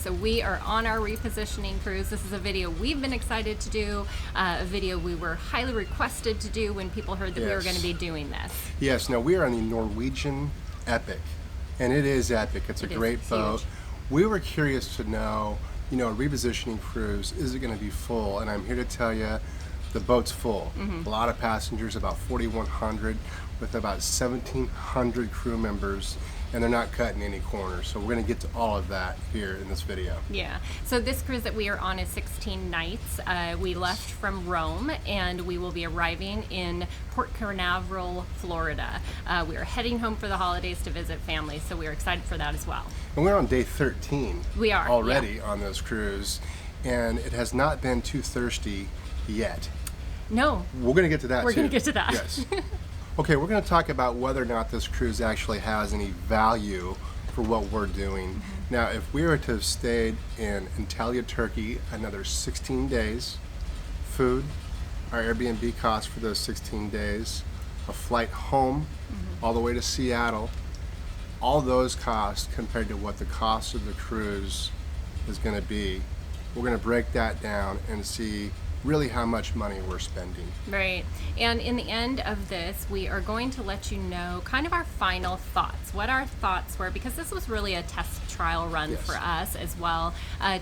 So we are on our repositioning cruise. This is a video we've been excited to do, a video we were highly requested to do when people heard that we were going to be doing this. Yes, now we are on the Norwegian Epic, and it is epic. It's a great boat. Huge. We were curious to know, a repositioning cruise, is it going to be full? And I'm here to tell you, the boat's full. A lot of passengers, about 4,100, with about 1,700 crew members, and they're not cutting any corners. So we're going to get to all of that here in this video. Yeah, so this cruise that we are on is 16 nights. We left from Rome, and we will be arriving in Port Canaveral, Florida. We are heading home for the holidays to visit family, so we are excited for that as well. And we're on day 13 We are, already on this cruise, and it has not been too thirsty yet. No. We're going to get to that We're too. going to get to that. Yes. Okay, we're going to talk about whether or not this cruise actually has any value for what we're doing. Now, if we were to have stayed in Antalya, Turkey, another 16 days, food, our Airbnb costs for those 16 days, a flight home, all the way to Seattle, all those costs compared to what the cost of the cruise is going to be, we're going to break that down and see really how much money we're spending. Right. And in the end of this, we are going to let you know kind of our final thoughts, what our thoughts were, because this was really a test trial run for us as well,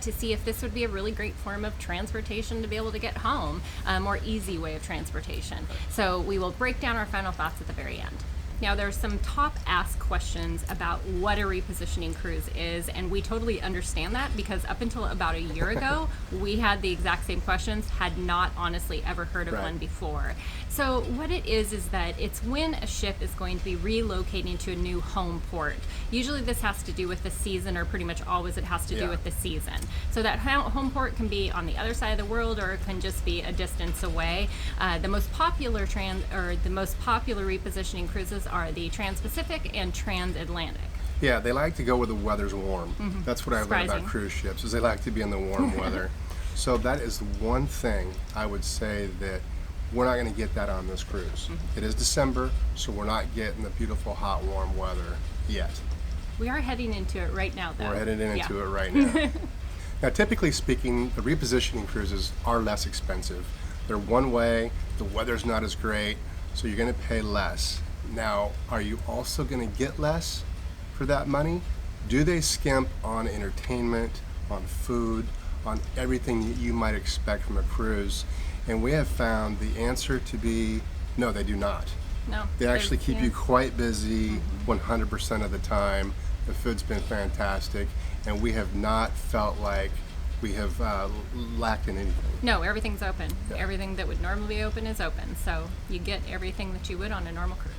to see if this would be a really great form of transportation to be able to get home, a more easy way of transportation. So we will break down our final thoughts at the very end. Now, there's some top asked questions about what a repositioning cruise is, and we totally understand that because up until about a year ago, we had the exact same questions, had not honestly ever heard of one before. So what it is that it's when a ship is going to be relocating to a new home port. Usually this has to do with the season, or pretty much always it has to do with the season. So that home port can be on the other side of the world, or it can just be a distance away. The most popular repositioning cruises are the Trans-Pacific and Transatlantic. Yeah, they like to go where the weather's warm. That's what I learned about cruise ships, is they like to be in the warm weather. So that is one thing I would say that we're not going to get that on this cruise. It is December, so we're not getting the beautiful, hot, warm weather yet. We are heading into it right now, though. We're headed into it right now. Now, typically speaking, the repositioning cruises are less expensive. They're one way, the weather's not as great, so you're going to pay less. Now, are you also going to get less for that money? Do they skimp on entertainment, on food, on everything that you might expect from a cruise? And we have found the answer to be no, they do not. No. They actually keep you quite busy 100% of the time. The food's been fantastic, and we have not felt like we have lacked in anything. No, everything's open. Everything that would normally be open is open. So you get everything that you would on a normal cruise.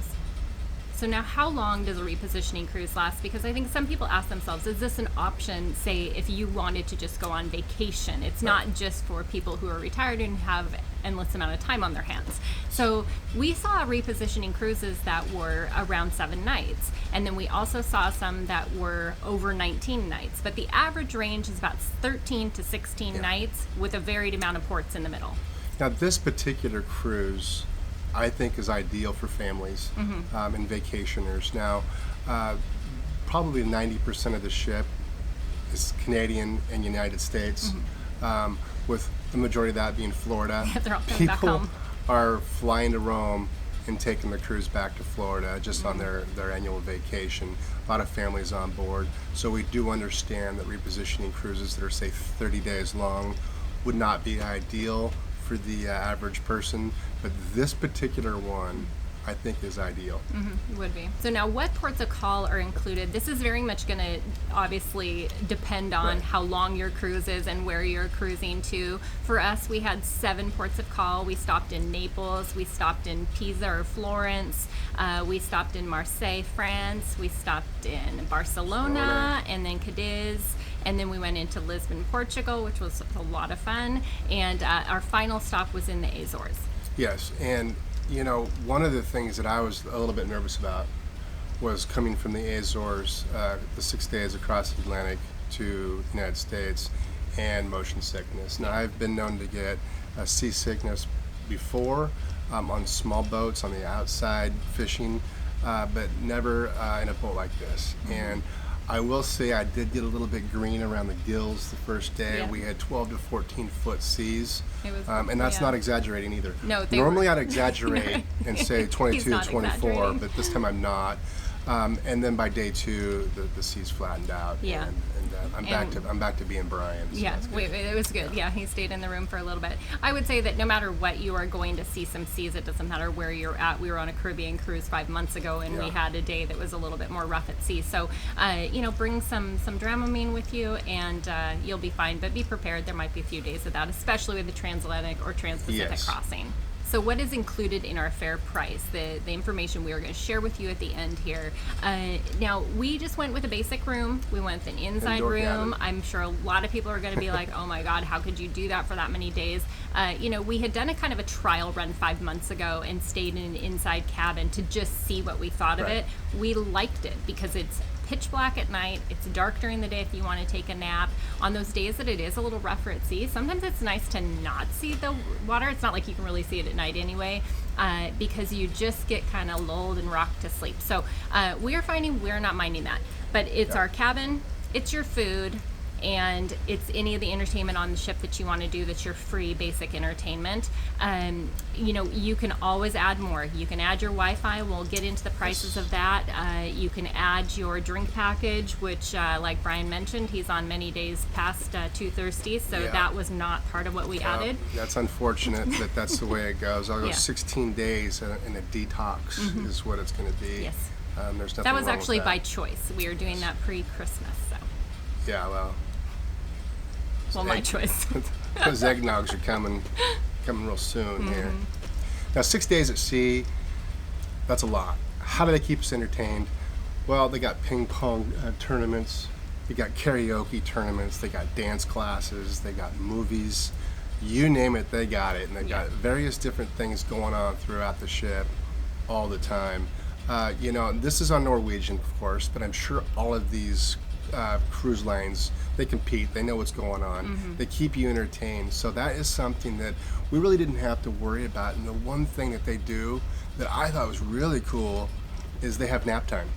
So now, how long does a repositioning cruise last? Because I think some people ask themselves, is this an option, say, if you wanted to just go on vacation? It's not just for people who are retired and have endless amount of time on their hands. So we saw repositioning cruises that were around 7 nights. And then we also saw some that were over 19 nights. But the average range is about 13 to 16 nights with a varied amount of ports in the middle. Now, this particular cruise, I think, is ideal for families and vacationers. Now, probably 90% of the ship is Canadian and United States, with the majority of that being Florida. They're all going back People home. are flying to Rome and taking the cruise back to Florida just on their annual vacation. A lot of families on board. So we do understand that repositioning cruises that are, say, 30 days long would not be ideal for the average person, but this particular one I think is ideal. Would be. So now, what ports of call are included? This is very much going to obviously depend on how long your cruise is and where you're cruising to. For us, we had 7 ports of call. We stopped in Naples, we stopped in Pisa or Florence, we stopped in Marseille, France, we stopped in Barcelona, and then Cadiz, and then we went into Lisbon, Portugal, which was a lot of fun, and our final stop was in the Azores. Yes, and one of the things that I was a little bit nervous about was coming from the Azores, the 6 days across the Atlantic to the United States, and motion sickness. Now, I've been known to get seasickness before on small boats on the outside fishing, but never in a boat like this. And I will say I did get a little bit green around the gills the first day. Yeah. We had 12 to 14 foot seas, It was, and that's yeah. not exaggerating either. No, they Normally were. I'd exaggerate and say He's 22, not 24, exaggerating. but this time I'm not. And then by day 2, the seas flattened out. Yeah. And I'm back to being Brian. So Yeah, that's good. it was good. Yeah, he stayed in the room for a little bit. I would say that no matter what, you are going to see some seas. It doesn't matter where you're at. We were on a Caribbean cruise 5 months ago, and we Yeah. had a day that was a little bit more rough at sea. So, bring some Dramamine with you, and you'll be fine. But be prepared. There might be a few days of that, especially with the transatlantic or trans-Pacific Yes. crossing. So what is included in our fair price? The information we are going to share with you at the end here. Now, we just went with a basic room. We went with an inside Indoor room. cabin. I'm sure a lot of people are going to be like, oh my God, how could you do that for that many days? We had done a kind of a trial run 5 months ago and stayed in an inside cabin to just see what we thought of Right. it. We liked it because it's pitch black at night. It's dark during the day if you want to take a nap. On those days that it is a little rougher at sea, sometimes it's nice to not see the water. It's not like you can really see it at night anyway, because you just get kind of lulled and rocked to sleep. So we are finding we're not minding that. But it's Yeah. our cabin, it's your food, and it's any of the entertainment on the ship that you want to do that's your free basic entertainment. You can always add more. You can add your Wi-Fi. We'll get into the prices of that. You can add your drink package, which like Brian mentioned, he's on many days past too thirsty, so Yeah. that was not part of what we added. That's unfortunate that that's the way it goes. I'll go Yeah. 16 days in a detox is what it's going to be. Yes. There's nothing That was wrong actually with by that. choice. We are doing that pre-Christmas, so. Yeah, well. Well, my Egg- choice. Those eggnogs are coming real soon here. Mm-hmm. Now, 6 days at sea, that's a lot. How do they keep us entertained? Well, they got ping pong tournaments, they got karaoke tournaments, they got dance classes, they got movies, you name it, they got it. And they've got various different things going on throughout the ship all the time. This is on Norwegian, of course, but I'm sure all of these cruise lines, they compete, they know what's going on, they keep you entertained. So that is something that we really didn't have to worry about. And the one thing that they do that I thought was really cool is they have nap time.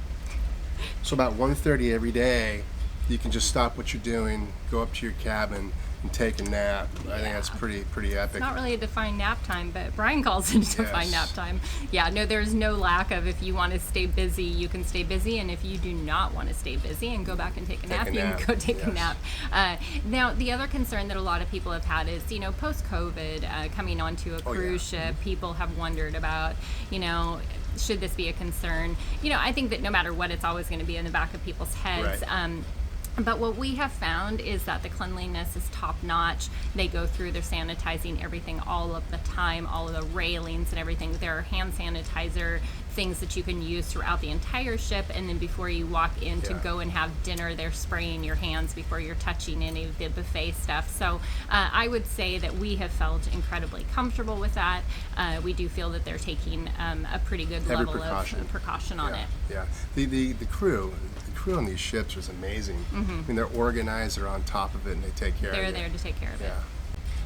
So about 1:30 every day, you can just stop what you're doing, go up to your cabin and take a nap. I think that's pretty epic. It's not really a defined nap time, but Brian calls it a defined nap Yes. time. Yeah, no, there's no lack of, if you want to stay busy, you can stay busy, and if you do not want to stay busy and go back and take a nap, you can go take a yes. nap. Now, the other concern that a lot of people have had is, post-COVID, coming onto a cruise ship, people have wondered about, should this be a concern? I think that no matter what, it's always going to be in the back of people's heads. Right. But what we have found is that the cleanliness is top notch. They go through, they're sanitizing everything all of the time, all of the railings and everything. There are hand sanitizer things that you can use throughout the entire ship, and then before you walk in to Yeah. go and have dinner, they're spraying your hands before you're touching any of the buffet stuff. So I would say that we have felt incredibly comfortable with that. We do feel that they're taking a pretty good Every level precaution. of precaution on it. Yeah. The crew on these ships is amazing. I mean, they're organized, they're on top of it, and they take care of They're it. there to take care of it. Yeah.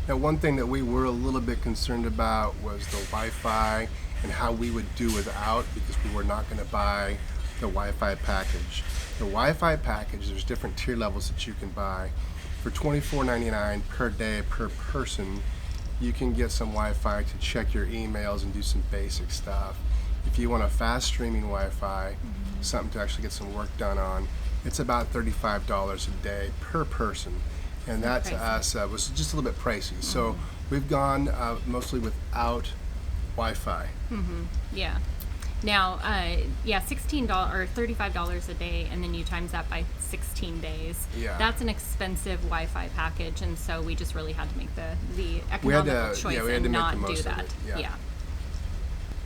Now, one thing that we were a little bit concerned about was the Wi-Fi and how we would do without, because we were not going to buy the Wi-Fi package. The Wi-Fi package, there's different tier levels that you can buy. For $24.99 per day per person, you can get some Wi-Fi to check your emails and do some basic stuff. If you want a fast streaming Wi-Fi, something to actually get some work done on, it's about $35 a day per person. And that to us was just a little bit pricey. So we've gone mostly without Wi-Fi. Yeah. Now, $16 or $35 a day, and then you times that by 16 days. Yeah. That's an expensive Wi-Fi package, and so we just really had to make the We had economical to- choice yeah, we had and to make not the most do of that. it, yeah. Yeah.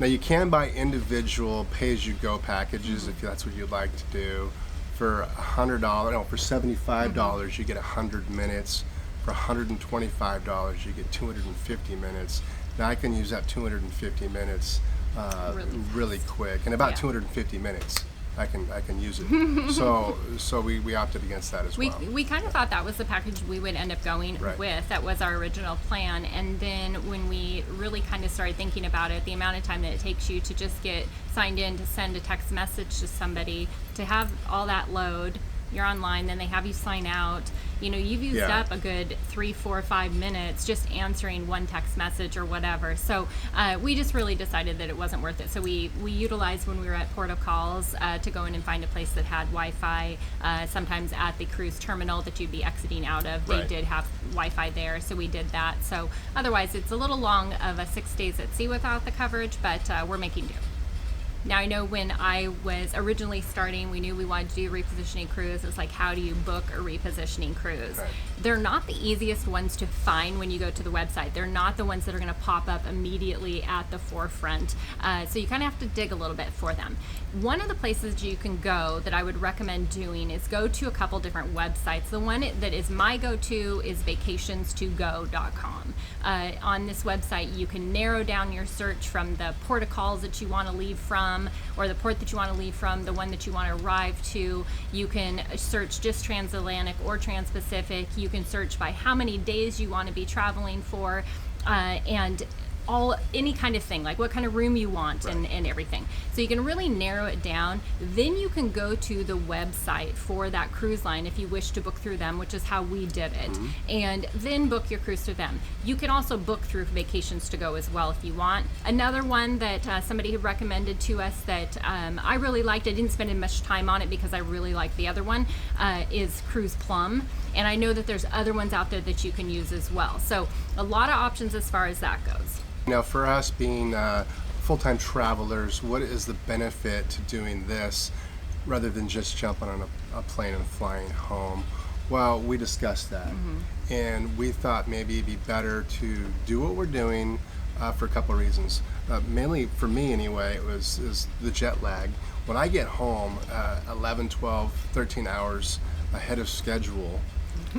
Now you can buy individual pay-as-you-go packages if that's what you'd like to do. For $100, no, for $75 you get 100 minutes. For $125 you get 250 minutes. Now I can use that 250 minutes really quick. In about Yeah. 250 minutes, I can use it. so we opted against that as well. We kind of thought that was the package we would end up going Right. with. That was our original plan. And then when we really kind of started thinking about it, the amount of time that it takes you to just get signed in, to send a text message to somebody, to have all that load, you're online, then they have you sign out. You know, you've used Yeah. up a good 3, 4, 5 minutes just answering one text message or whatever. So we just really decided that it wasn't worth it. So we utilized when we were at Port of Calls to go in and find a place that had Wi-Fi. Sometimes at the cruise terminal that you'd be exiting out of, they Right. did have Wi-Fi there, so we did that. So otherwise, it's a little long of a 6 days at sea without the coverage, but we're making do. Now, I know when I was originally starting, we knew we wanted to do a repositioning cruise. It's like, how do you book a repositioning cruise? Right. They're not the easiest ones to find when you go to the website. They're not the ones that are going to pop up immediately at the forefront. So you kind of have to dig a little bit for them. One of the places you can go that I would recommend doing is go to a couple different websites. The one that is my go-to is vacations2go.com. On this website, you can narrow down your search from the port of calls that you want to leave from, or the port that you want to leave from, the one that you want to arrive to. You can search just transatlantic or transpacific. You can search by how many days you want to be traveling for, and any kind of thing, like what kind of room you want, Right. and everything. So you can really narrow it down. Then you can go to the website for that cruise line if you wish to book through them, which is how we did it, and then book your cruise through them. You can also book through Vacations to Go as well if you want. Another one that somebody had recommended to us that I really liked, I didn't spend as much time on it because I really liked the other one, is Cruise Plum. And I know that there's other ones out there that you can use as well. So a lot of options as far as that goes. Now, for us being full-time travelers, what is the benefit to doing this rather than just jumping on a plane and flying home? Well, we discussed that, and we thought maybe it'd be better to do what we're doing for a couple of reasons. Mainly for me anyway, is the jet lag. When I get home 11, 12, 13 hours ahead of schedule,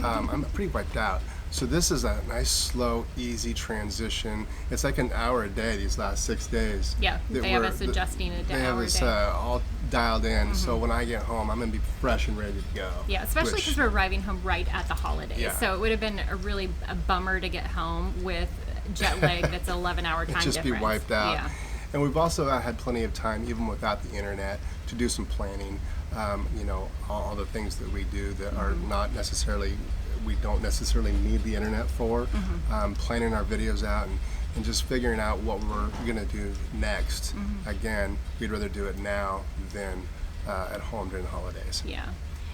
I'm pretty wiped out. So this is a nice, slow, easy transition. It's like an hour a day these last 6 days. Yeah, that they have we're- us adjusting it They to have hour a us day. all dialed in. So when I get home, I'm gonna be fresh and ready to go. Yeah, especially which- because we're arriving home right at the holidays. Yeah. So it would have been a bummer to get home with jet lag that's 11-hour time just difference. be wiped out. Yeah. And we've also had plenty of time, even without the internet, to do some planning. All the things that we do that are not necessarily, we don't necessarily need the internet for. Planning our videos out and just figuring out what we're gonna do next. Again, we'd rather do it now than at home during the holidays. Yeah.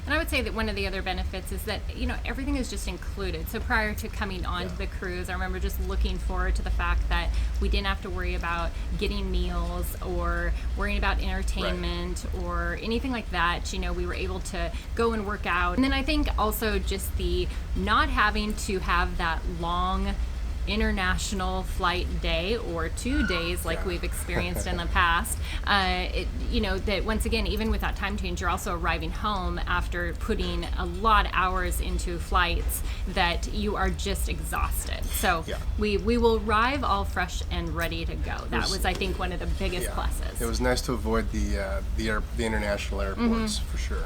And I would say that one of the other benefits is that, everything is just included. So prior to coming onto the cruise, I remember just looking forward to the fact that we didn't have to worry about getting meals or worrying about entertainment or anything like that. We were able to go and work out. And then I think also just the not having to have that long international flight day or 2 days like we've experienced in the past, that once again, even with that time change, you're also arriving home after putting a lot of hours into flights that you are just exhausted. So we will arrive all fresh and ready to go. That was, I think, one of the biggest pluses. It was nice to avoid the international airports for sure.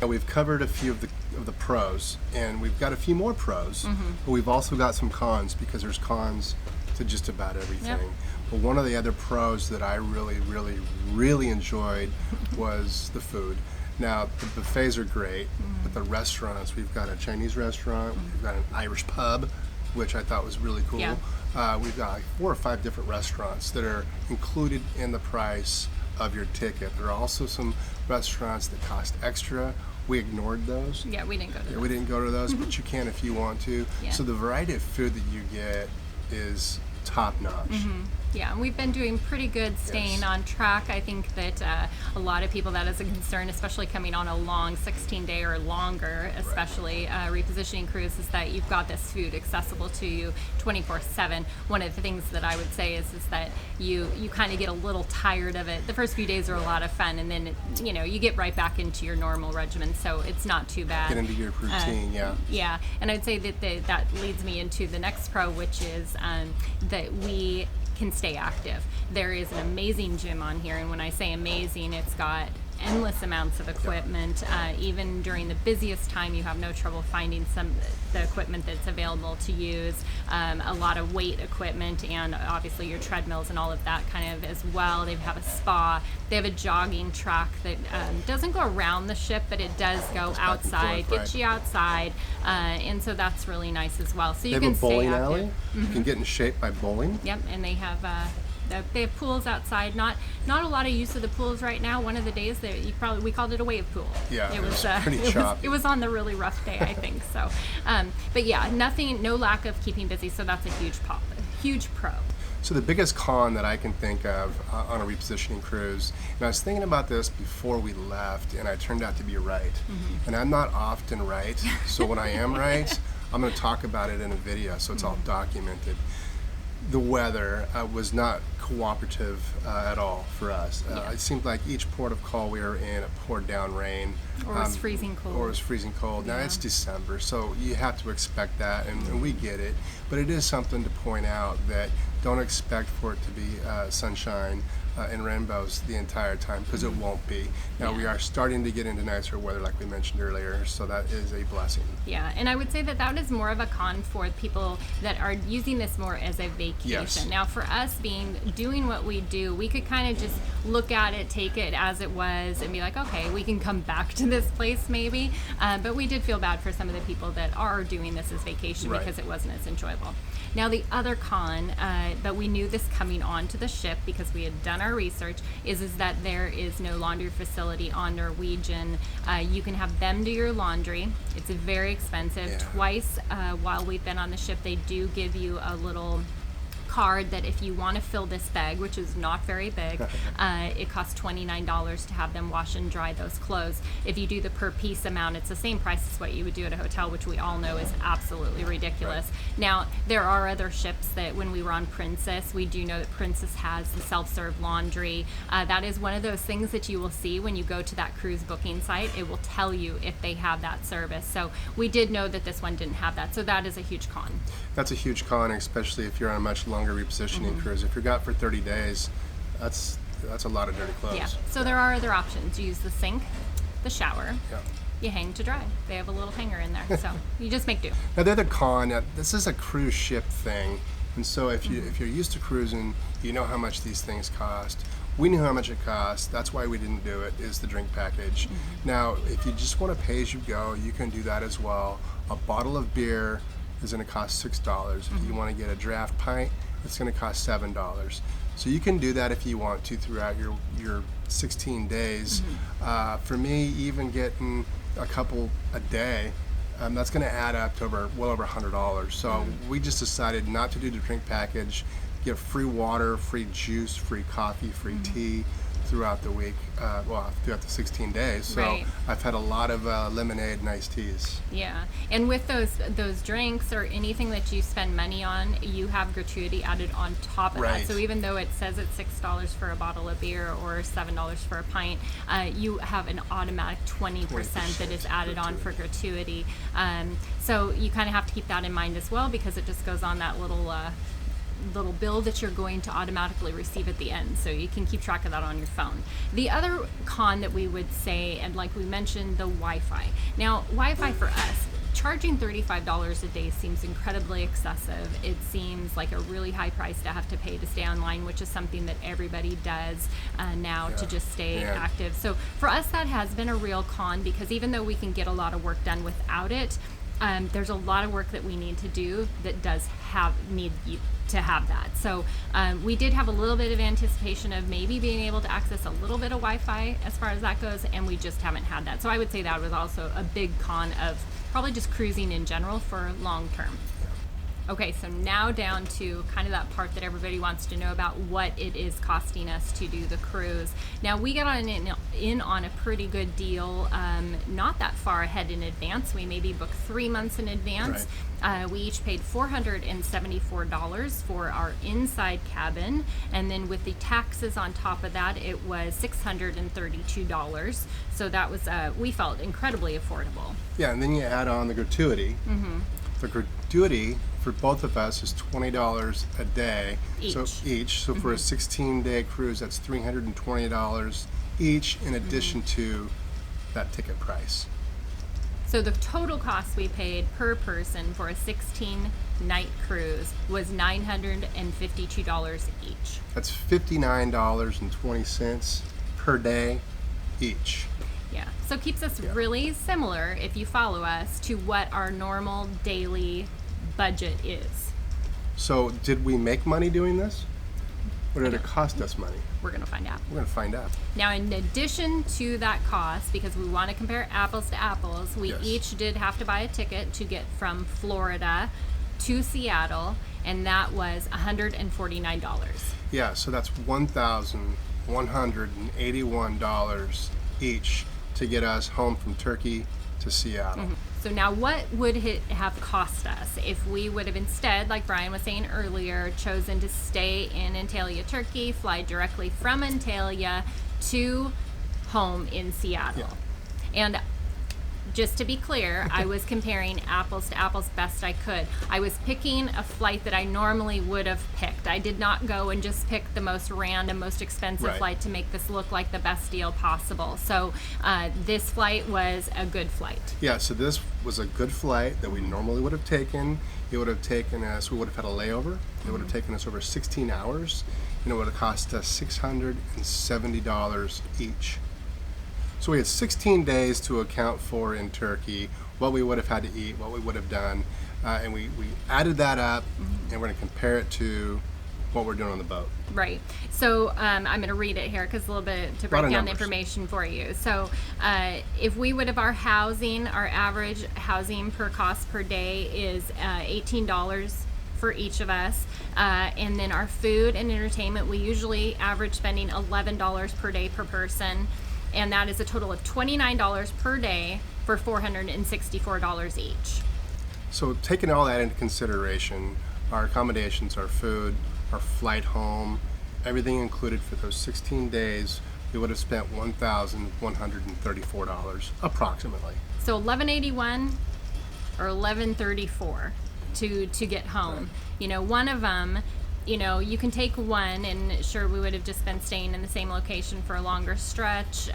Now, we've covered a few of the pros, and we've got a few more pros, but we've also got some cons because there's cons to just about everything. Yep. But one of the other pros that I really, really, really enjoyed was the food. Now, the buffets are great, but the restaurants, we've got a Chinese restaurant, we've got an Irish pub, which I thought was really cool. Yeah. We've got like 4 or 5 different restaurants that are included in the price of your ticket. There are also some restaurants that cost extra. We ignored those. Yeah, we didn't go to Yeah, those. we didn't go to those, but you can if you want to. Yeah. So the variety of food that you get is top notch. Yeah, and we've been doing pretty good staying on track. I think that a lot of people, that is a concern, especially coming on a long 16-day or longer, especially repositioning cruise, is that you've got this food accessible to you 24/7. One of the things that I would say is that you kind of get a little tired of it. The first few days are a lot of fun, and then you get right back into your normal regimen, so it's not too bad. Get into your routine, Yeah, and I'd say that that leads me into the next pro, which is that we can stay active. There is an amazing gym on here, and when I say amazing, it's got endless amounts of equipment. Even during the busiest time, you have no trouble finding the equipment that's available to use. A lot of weight equipment, and obviously your treadmills and all of that kind of as well. They have a spa. They have a jogging track that doesn't go around the ship, but it does go outside, get you outside, and so that's really nice as well. So you can stay bowling active. alley. You can get in shape by bowling. Yep, and they have pools outside. Not a lot of use of the pools right now. One of the days that we called it a wave pool. Yeah, it was pretty choppy. It was on the really rough day, I think. So, but yeah, no lack of keeping busy. So that's a huge pro. So the biggest con that I can think of on a repositioning cruise, and I was thinking about this before we left, and I turned out to be right. And I'm not often right, so when I am right, I'm going to talk about it in a video, so it's all documented. The weather was not cooperative at all for us. It seemed like each port of call we were in, it poured down rain. Or it was freezing cold. Or it was freezing cold. Now it's December, so you have to expect that, and we get it. But it is something to point out that don't expect for it to be sunshine and rainbows the entire time, because it won't be. Now we are starting to get into nicer weather, like we mentioned earlier, so that is a blessing. Yeah, and I would say that is more of a con for people that are using this more as a vacation. Yes. Now, for us doing what we do, we could kind of just look at it, take it as it was, and be like, okay, we can come back to this place maybe. But we did feel bad for some of the people that are doing this as vacation because it wasn't as enjoyable. Now, the other con, but we knew this coming onto the ship because we had done our research, is that there is no laundry facility on Norwegian. You can have them do your laundry. It's very expensive. Yeah. Twice while we've been on the ship, they do give you a little card that if you want to fill this bag, which is not very big, it costs $29 to have them wash and dry those clothes. If you do the per piece amount, it's the same price as what you would do at a hotel, which we all know is absolutely ridiculous. Right. Now, there are other ships that when we were on Princess, we do know that Princess has the self-serve laundry. That is one of those things that you will see when you go to that cruise booking site. It will tell you if they have that service. So we did know that this one didn't have that. So that is a huge con. That's a huge con, especially if you're on a much longer repositioning cruise. If you're out for 30 days, that's a lot of dirty clothes. Yeah. So there are other options. You use the sink, the shower. Yeah. You hang to dry. They have a little hanger in there, so you just make do. Now the other con, this is a cruise ship thing, and so if you're used to cruising, you know how much these things cost. We knew how much it cost. That's why we didn't do it, is the drink package. Now, if you just want to pay as you go, you can do that as well. A bottle of beer is going to cost $6. If you want to get a draft pint, it's going to cost $7. So you can do that if you want to throughout your 16 days. For me, even getting a couple a day, that's going to add up to well over $100. So we just decided not to do the drink package, get free water, free juice, free coffee, free tea throughout the week, throughout the 16 days. So Right. I've had a lot of lemonade and iced teas. Yeah, and with those drinks or anything that you spend money on, you have gratuity added on top of Right. that. So even though it says it's $6 for a bottle of beer or $7 for a pint, you have an automatic 20% that is added on for gratuity. So you kind of have to keep that in mind as well, because it just goes on that little bill that you're going to automatically receive at the end, so you can keep track of that on your phone. The other con that we would say, and like we mentioned, the Wi-Fi. Now, Wi-Fi for us, charging $35 a day seems incredibly excessive. It seems like a really high price to have to pay to stay online, which is something that everybody does now to just stay active. So for us, that has been a real con, because even though we can get a lot of work done without it, there's a lot of work that we need to do that does need you to have that. So we did have a little bit of anticipation of maybe being able to access a little bit of Wi-Fi as far as that goes, and we just haven't had that. So I would say that was also a big con of probably just cruising in general for long term. Okay, so now down to kind of that part that everybody wants to know about, what it is costing us to do the cruise. Now, we got in on a pretty good deal, not that far ahead in advance. We maybe booked 3 months in advance. Right. We each paid $474 for our inside cabin, and then with the taxes on top of that, it was $632. So that was, we felt, incredibly affordable. Yeah, and then you add on the gratuity. The gratuity for both of us is $20 a day. Each. So for a 16-day cruise, that's $320 each in addition to that ticket price. So the total cost we paid per person for a 16-night cruise was $952 each. That's $59.20 per day each. Yeah, so it keeps us really similar, if you follow us, to what our normal daily budget is. So did we make money doing this? Or did it cost us money? We're going to find out. We're going to find out. Now, in addition to that cost, because we want to compare apples to apples, we each did have to buy a ticket to get from Florida to Seattle, and that was $149. Yeah, so that's $1,181 each to get us home from Turkey to Seattle. So now what would it have cost us if we would have instead, like Brian was saying earlier, chosen to stay in Antalya, Turkey, fly directly from Antalya to home in Seattle? And just to be clear, I was comparing apples to apples best I could. I was picking a flight that I normally would have picked. I did not go and just pick the most random, most expensive flight to make this look like the best deal possible. So this flight was a good flight. Yeah, so this was a good flight that we normally would have taken. It would have taken us, we would have had a layover. It would have taken us over 16 hours, and it would have cost us $670 each. So we had 16 days to account for in Turkey, what we would have had to eat, what we would have done, and we added that up, and we're going to compare it to what we're doing on the boat. Right. So I'm going to read it here because a little bit to break down the information for you. So if we would have our housing, our average housing per cost per day is $18 for each of us. And then our food and entertainment, we usually average spending $11 per day per person. And that is a total of $29 per day for $464 each. So taking all that into consideration, our accommodations, our food, our flight home, everything included for those 16 days, we would have spent $1,134 approximately. So $1,181 or $1,134 to get home. Right. You know, one of them, you know, you can take one, and sure, we would have just been staying in the same location for a longer stretch,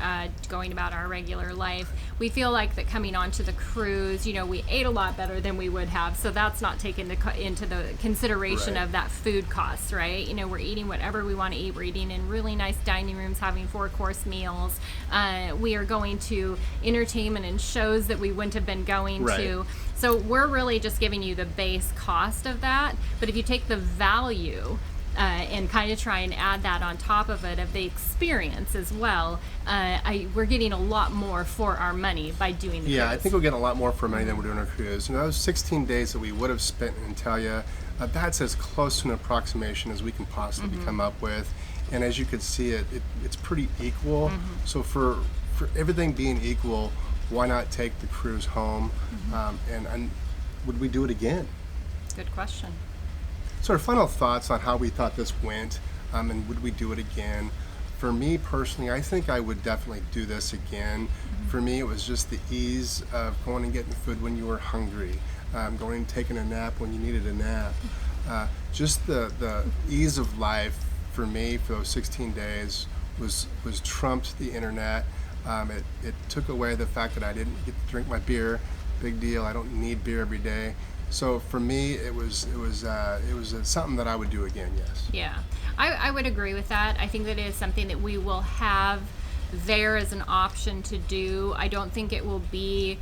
going about our regular life. We feel like that coming onto the cruise, you know, we ate a lot better than we would have, so that's not taken into the consideration of that food cost, right? You know, we're eating whatever we want to eat. We're eating in really nice dining rooms, having 4-course meals. We are going to entertainment and shows that we wouldn't have been going to. So we're really just giving you the base cost of that. But if you take the value and kind of try and add that on top of it, of the experience as well, we're getting a lot more for our money by doing the cruise. I think we're getting a lot more for money than we're doing our cruise. And those 16 days that we would have spent in Antalya, that's as close to an approximation as we can possibly come up with. And as you can see, it's pretty equal. So for everything being equal, why not take the cruise home? And would we do it again? Good question. So our final thoughts on how we thought this went, and would we do it again? For me personally, I think I would definitely do this again. For me, it was just the ease of going and getting food when you were hungry, going and taking a nap when you needed a nap. Just the ease of life for me for those 16 days was trumped the internet. It took away the fact that I didn't get to drink my beer. Big deal. I don't need beer every day. So for me, it was something that I would do again. Yes. Yeah, I would agree with that. I think that is something that we will have there as an option to do. I don't think it will be.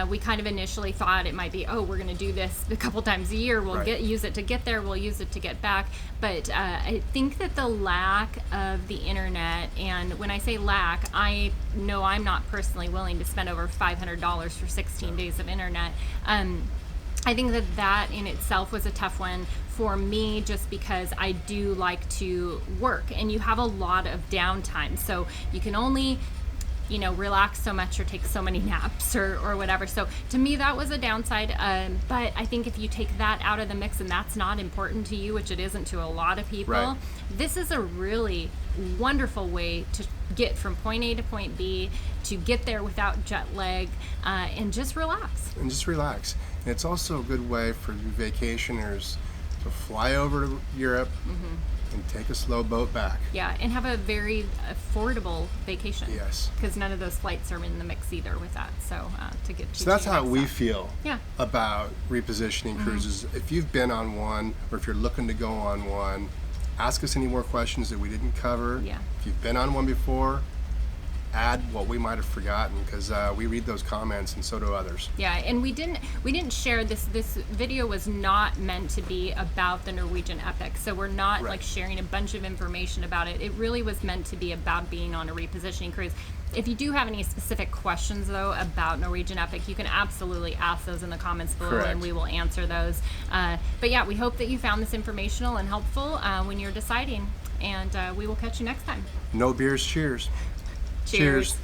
We kind of initially thought it might be, we're going to do this a couple times a year. We'll use it to get there. We'll use it to get back. But I think that the lack of the internet, and when I say lack, I know I'm not personally willing to spend over $500 for 16 days of internet. I think that in itself was a tough one for me, just because I do like to work, and you have a lot of downtime. So you can only relax so much or take so many naps or whatever. So to me, that was a downside. But I think if you take that out of the mix and that's not important to you, which it isn't to a lot of people, this is a really wonderful way to get from point A to point B, to get there without jet lag, and just relax. And it's also a good way for you vacationers to fly over to Europe, and take a slow boat back. Yeah, and have a very affordable vacation. Yes. Because none of those flights are in the mix either with that. So to get you. So that's to your how next we stop. feel Yeah. about repositioning cruises. If you've been on one, or if you're looking to go on one, ask us any more questions that we didn't cover. Yeah. If you've been on one before, add what we might have forgotten, because we read those comments and so do others. Yeah, and we didn't share this. This video was not meant to be about the Norwegian Epic, so we're not Right. like sharing a bunch of information about it. It really was meant to be about being on a repositioning cruise. If you do have any specific questions though about Norwegian Epic, you can absolutely ask those in the comments below, Correct. and we will answer those. But yeah, we hope that you found this informational and helpful when you're deciding, and we will catch you next time. No beers, cheers. Cheers.